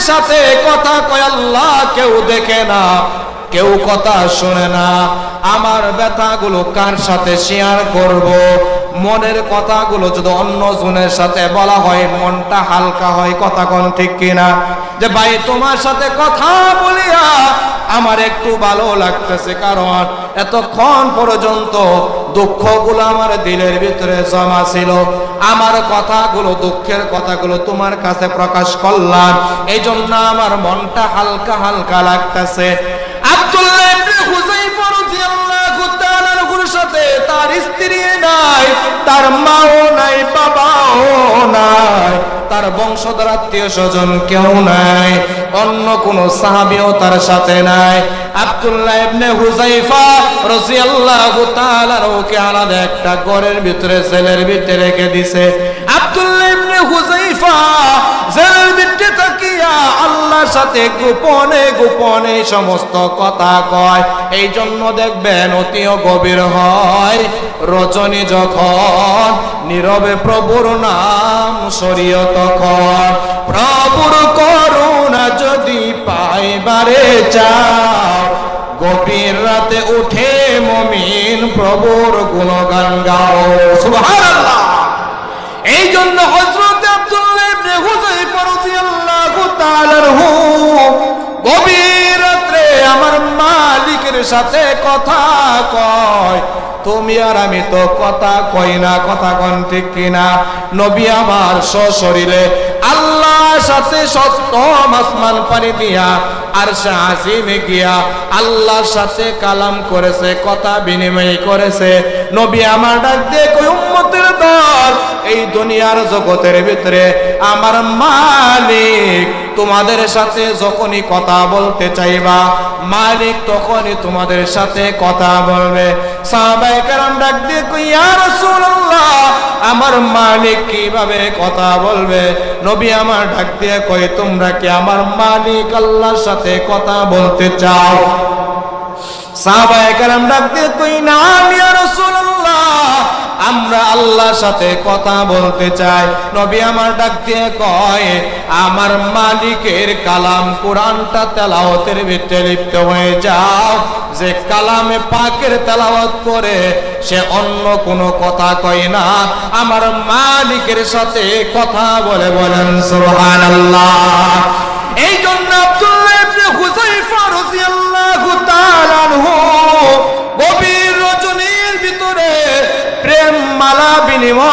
সাথে কথা কয় আল্লাহ কেউ দেখে না, কেউ কথা শোনে না, আমার ব্যথাগুলো কার সাথে শেয়ার করব? মনের কথাগুলো যদি অন্য জনের সাথে বলা হয় মনটা হালকা হয়। কথা কোন ঠিক কিনা? যে ভাই তোমার সাথে কথা বলিয়া আমার একটু ভালো লাগতেছে, কারণ এতক্ষণ পর্যন্ত দুঃখগুলো আমার দিলের ভিতরে জমা ছিল, আমার কথাগুলো দুঃখের কথাগুলো তোমার কাছে প্রকাশ করলাম, এই জন্য আমার মনটা হালকা হালকা লাগতেছে। আব্দুল্লাহ ইবনে হুযায়ফা রাদিয়াল্লাহু তাআলা আনহুর সাথে তার স্ত্রী নাই, তার মাও নাই, বাবাও নাই, তার বংশধর আত্মীয় স্বজন কেউ নাই, অন্য কোন সাহাবীও তার সাথে নাই। আব্দুল্লাহ ইবনে হুযায়ফা রাদিয়াল্লাহু তাআলা ওকে আলাদা একটা ঘরের ভিতরে সেলের ভিতরে রেখে দিয়েছে। আব্দুল্লাহ ইবনে হুযায়ফা সেলের ভিতরে তাকিয়া আল্লাহর সাথে গোপনে গোপনে সমস্ত কথা কয়। এই জন্য দেখবেন অতিও গভীর হয় রজনী যখন নীরবে প্রভুর নাম সরিয় তখন। প্রভুর করুণা যদি পাইবারে চাও, গভীর রাতে উঠে মুমিন প্রভুর গুণগান গাও। সুবহানাল্লাহ। এই জন্য হযরত আব্দুল্লাহ ইবনে হুযায়ফা রাদিয়াল্লাহু তাআলা আনহু গভীর রাতে আমার মালিকের সাথে কথা কয়। তুমি আর আমি তো কথা কই না, কথা কোন ঠিক কিনা? নবী আমার সশরীরে আল্লাহর সাথে সপ্তম আসমান পাড়ি দিয়া আরশে আজিমে গিয়া আল্লাহর সাথে কালাম করেছে, কথা বিনিময় করেছে। নবী আমার ডাক দিয়ে কই, উম্মতের দল, এই দুনিয়ার জগতের ভিতরে আমার মালিক তোমাদের সাথে যখনই কথা বলতে চাইবা, মালিক তখনই তোমাদের সাথে কথা বলবে। সাহাবায়ে কেরাম ডাক দিয়ে কই, ইয়া রাসূলুল্লাহ, আমার মালিক কিভাবে কথা বলবে? নবী আমার ডাক দিয়ে কই, তোমরা কি আমার মালিক আল্লাহর সাথে কথা বলতে চাও? সাহাবায়ে কেরাম ডাক দিয়ে কই, না ইয়া রাসূলুল্লাহ, আমরা আল্লাহর সাথে কথা বলতে চাই। নবী আমার ডাক দিয়ে কয়, আমার মালিকের কালাম কোরআনটা তেলাওয়াতের ভিতরে লিপ্ত হয়ে যাও। যে কালামে পাকের তেলাওয়াত করে সে অন্য কোনো কথা কয় না, আমার মালিকের সাথে কথা বলে। বলেন সুবহানাল্লাহ। এই জন্য আব্দুল্লাহ ইবনে হুযায়ফা রাদিয়াল্লাহু তাআলা আনহু গভীর রজনীর ভিতরে প্রেম মালা বিনিময়